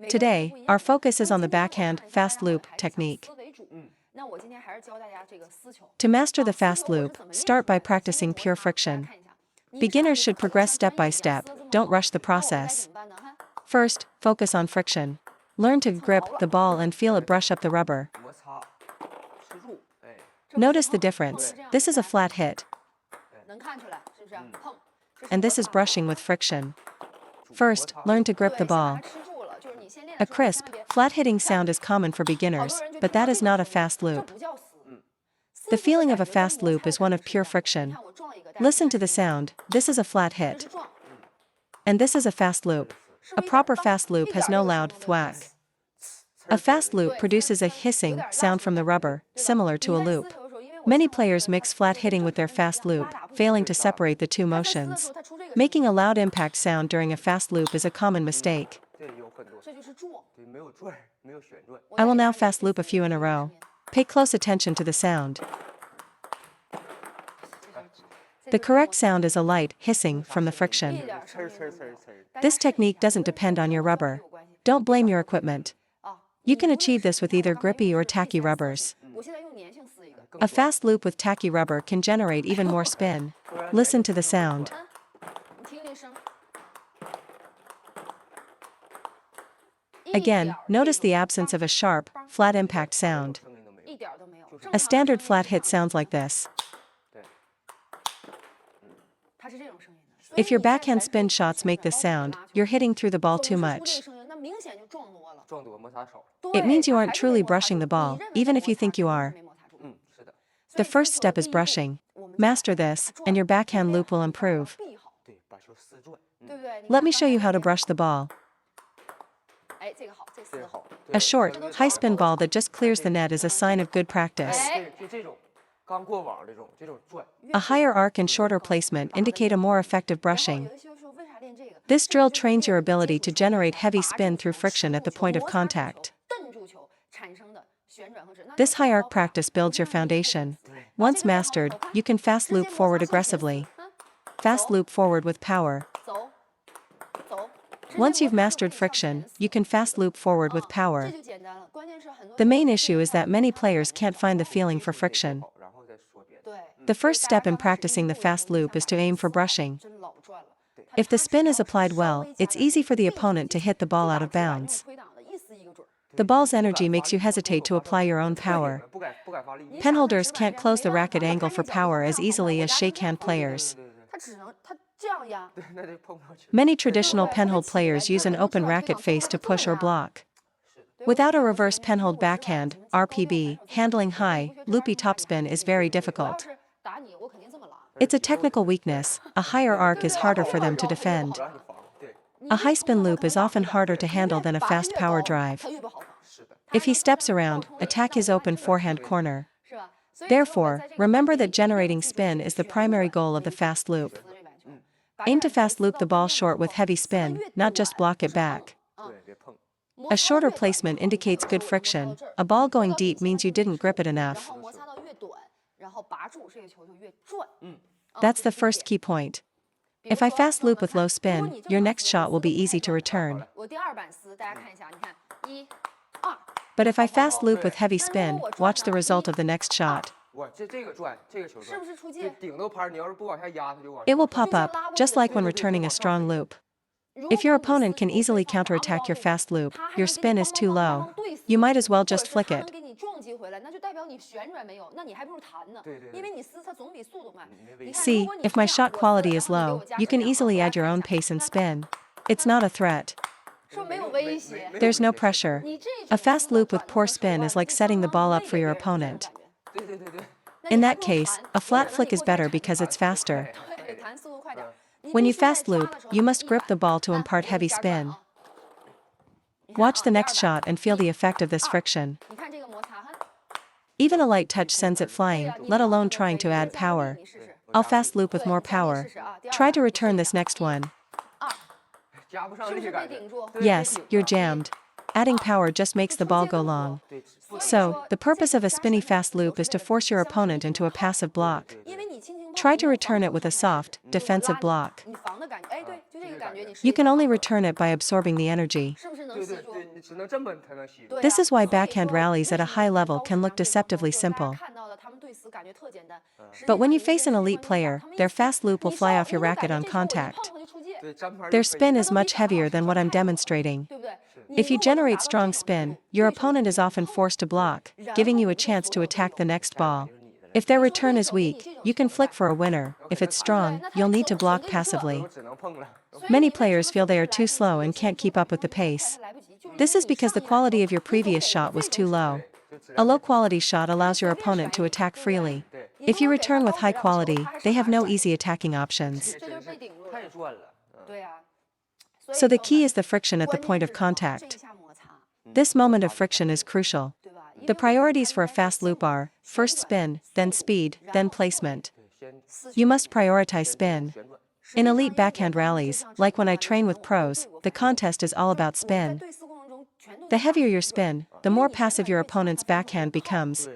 Today, our focus is on the backhand fast loop technique. To master the fast loop, start by practicing pure friction. Beginners should progress step by step, don't rush the process. First, focus on friction. Learn to grip the ball and feel it brush up the rubber. Notice the difference. This is a flat hit, and this is brushing with friction. First, learn to grip the ball. A crisp, flat-hitting sound is common for beginners, but that is not a fast loop. The feeling of a fast loop is one of pure friction. Listen to the sound. This is a flat hit, and this is a fast loop. A proper fast loop has no loud thwack. A fast loop produces a hissing sound from the rubber, similar to a loop. Many players mix flat hitting with their fast loop, failing to separate the two motions. Making a loud impact sound during a fast loop is a common mistake. I will now fast loop a few in a row. Pay close attention to the sound. The correct sound is a light hissing from the friction. This technique doesn't depend on your rubber. Don't blame your equipment. You can achieve this with either grippy or tacky rubbers. A fast loop with tacky rubber can generate even more spin. Listen to the sound. Again, notice the absence of a sharp, flat impact sound. A standard flat hit sounds like this. If your backhand spin shots make this sound, you're hitting through the ball too much. It means you aren't truly brushing the ball, even if you think you are. The first step is brushing. Master this, and your backhand loop will improve. Let me show you how to brush the ball. A short, high-spin ball that just clears the net is a sign of good practice. A higher arc and shorter placement indicate a more effective brushing. This drill trains your ability to generate heavy spin through friction at the point of contact. This high arc practice builds your foundation. Once mastered, you can fast loop forward aggressively. Fast loop forward with power. Once you've mastered friction, you can fast loop forward with power. The main issue is that many players can't find the feeling for friction. The first step in practicing the fast loop is to aim for brushing. If the spin is applied well, it's easy for the opponent to hit the ball out of bounds. The ball's energy makes you hesitate to apply your own power. Penholders can't close the racket angle for power as easily as shakehand players. Many traditional penhold players use an open racket face to push or block. Without a reverse penhold backhand, RPB, handling high, loopy topspin is very difficult. It's a technical weakness. A higher arc is harder for them to defend. A high spin loop is often harder to handle than a fast power drive. If he steps around, attack his open forehand corner. Therefore, remember that generating spin is the primary goal of the fast loop. Aim to fast loop the ball short with heavy spin, not just block it back. A shorter placement indicates good friction. A ball going deep means you didn't grip it enough. That's the first key point. If I fast loop with low spin, your next shot will be easy to return. But if I fast loop with heavy spin, watch the result of the next shot. It will pop up, just like when returning a strong loop. If your opponent can easily counterattack your fast loop, your spin is too low. You might as well just flick it. See, if my shot quality is low, you can easily add your own pace and spin. It's not a threat. There's no pressure. A fast loop with poor spin is like setting the ball up for your opponent. In that case, a flat flick is better because it's faster. When you fast loop, you must grip the ball to impart heavy spin. Watch the next shot and feel the effect of this friction. Even a light touch sends it flying, let alone trying to add power. I'll fast loop with more power. Try to return this next one. Yes, you're jammed. Adding power just makes the ball go long. So, the purpose of a spinny fast loop is to force your opponent into a passive block. Try to return it with a soft, defensive block. You can only return it by absorbing the energy. This is why backhand rallies at a high level can look deceptively simple. But when you face an elite player, their fast loop will fly off your racket on contact. Their spin is much heavier than what I'm demonstrating. If you generate strong spin, your opponent is often forced to block, giving you a chance to attack the next ball. If their return is weak, you can flick for a winner. If it's strong, you'll need to block passively. Many players feel they are too slow and can't keep up with the pace. This is because the quality of your previous shot was too low. A low-quality shot allows your opponent to attack freely. If you return with high quality, they have no easy attacking options. So the key is the friction at the point of contact. This moment of friction is crucial. The priorities for a fast loop are, first spin, then speed, then placement. You must prioritize spin. In elite backhand rallies, like when I train with pros, the contest is all about spin. The heavier your spin, the more passive your opponent's backhand becomes,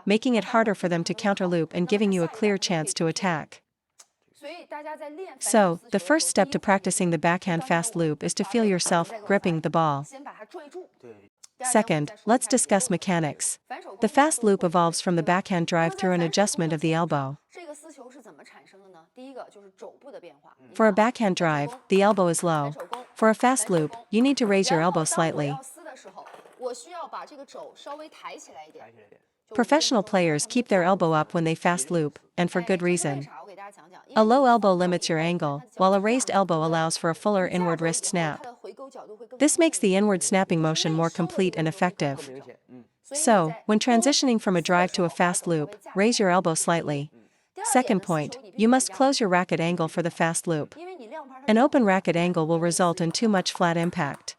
making it harder for them to counterloop and giving you a clear chance to attack. So, the first step to practicing the backhand fast loop is to feel yourself gripping the ball. Second, let's discuss mechanics. The fast loop evolves from the backhand drive through an adjustment of the elbow. For a backhand drive, the elbow is low. For a fast loop, you need to raise your elbow slightly. Professional players keep their elbow up when they fast loop, and for good reason. A low elbow limits your angle, while a raised elbow allows for a fuller inward wrist snap. This makes the inward snapping motion more complete and effective. So, when transitioning from a drive to a fast loop, raise your elbow slightly. Second point, you must close your racket angle for the fast loop. An open racket angle will result in too much flat impact.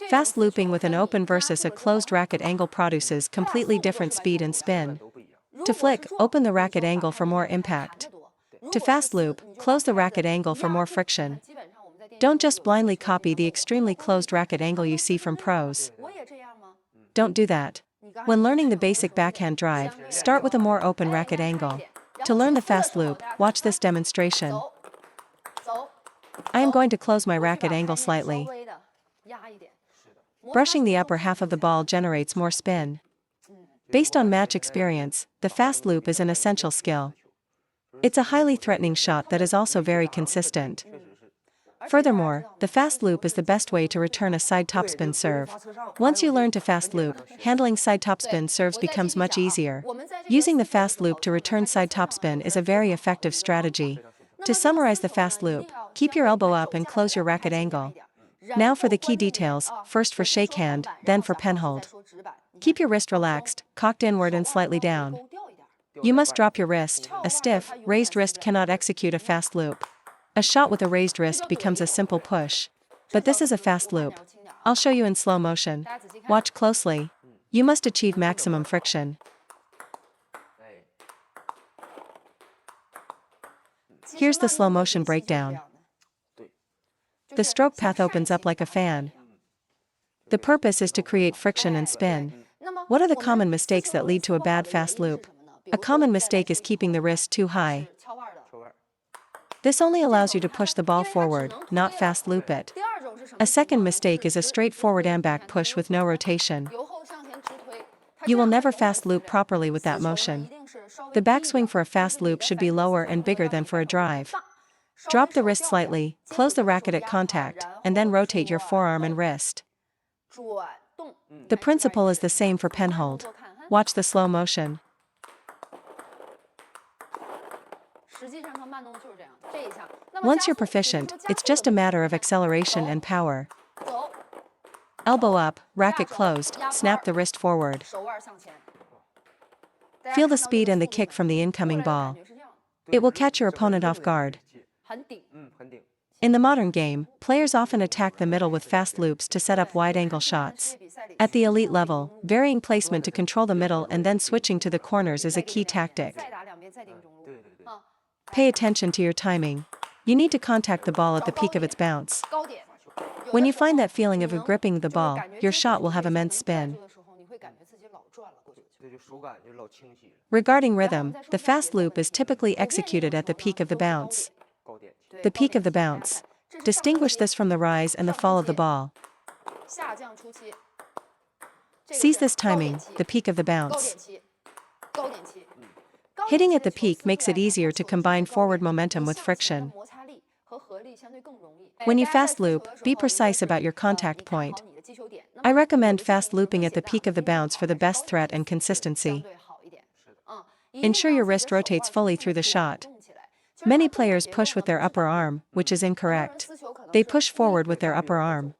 Fast looping with an open versus a closed racket angle produces completely different speed and spin. To flick, open the racket angle for more impact. To fast loop, close the racket angle for more friction. Don't just blindly copy the extremely closed racket angle you see from pros. Don't do that. When learning the basic backhand drive, start with a more open racket angle. To learn the fast loop, watch this demonstration. I am going to close my racket angle slightly. Brushing the upper half of the ball generates more spin. Based on match experience, the fast loop is an essential skill. It's a highly threatening shot that is also very consistent. Furthermore, the fast loop is the best way to return a side topspin serve. Once you learn to fast loop, handling side topspin serves becomes much easier. Using the fast loop to return side topspin is a very effective strategy. To summarize the fast loop, keep your elbow up and close your racket angle. Now for the key details, first for shake hand, then for pen hold. Keep your wrist relaxed, cocked inward and slightly down. You must drop your wrist. A stiff, raised wrist cannot execute a fast loop. A shot with a raised wrist becomes a simple push. But this is a fast loop. I'll show you in slow motion. Watch closely. You must achieve maximum friction. Here's the slow motion breakdown. The stroke path opens up like a fan. The purpose is to create friction and spin. What are the common mistakes that lead to a bad fast loop? A common mistake is keeping the wrist too high. This only allows you to push the ball forward, not fast loop it. A second mistake is a straight forward and back push with no rotation. You will never fast loop properly with that motion. The backswing for a fast loop should be lower and bigger than for a drive. Drop the wrist slightly, close the racket at contact, and then rotate your forearm and wrist. The principle is the same for pen hold. Watch the slow motion. Once you're proficient, it's just a matter of acceleration and power. Elbow up, racket closed, snap the wrist forward. Feel the speed and the kick from the incoming ball. It will catch your opponent off guard. In the modern game, players often attack the middle with fast loops to set up wide-angle shots. At the elite level, varying placement to control the middle and then switching to the corners is a key tactic. Pay attention to your timing. You need to contact the ball at the peak of its bounce. When you find that feeling of gripping the ball, your shot will have immense spin. Regarding rhythm, the fast loop is typically executed at the peak of the bounce. the peak of the bounce. Distinguish this from the rise and the fall of the ball. Seize this timing, the peak of the bounce. Hitting at the peak makes it easier to combine forward momentum with friction. When you fast loop, be precise about your contact point. I recommend fast looping at the peak of the bounce for the best threat and consistency. Ensure your wrist rotates fully through the shot. Many players push with their upper arm, which is incorrect. They push forward with their upper arm.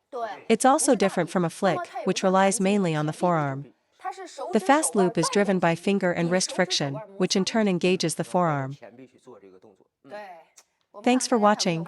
It's also different from a flick, which relies mainly on the forearm. The fast loop is driven by finger and wrist friction, which in turn engages the forearm. Thanks for watching.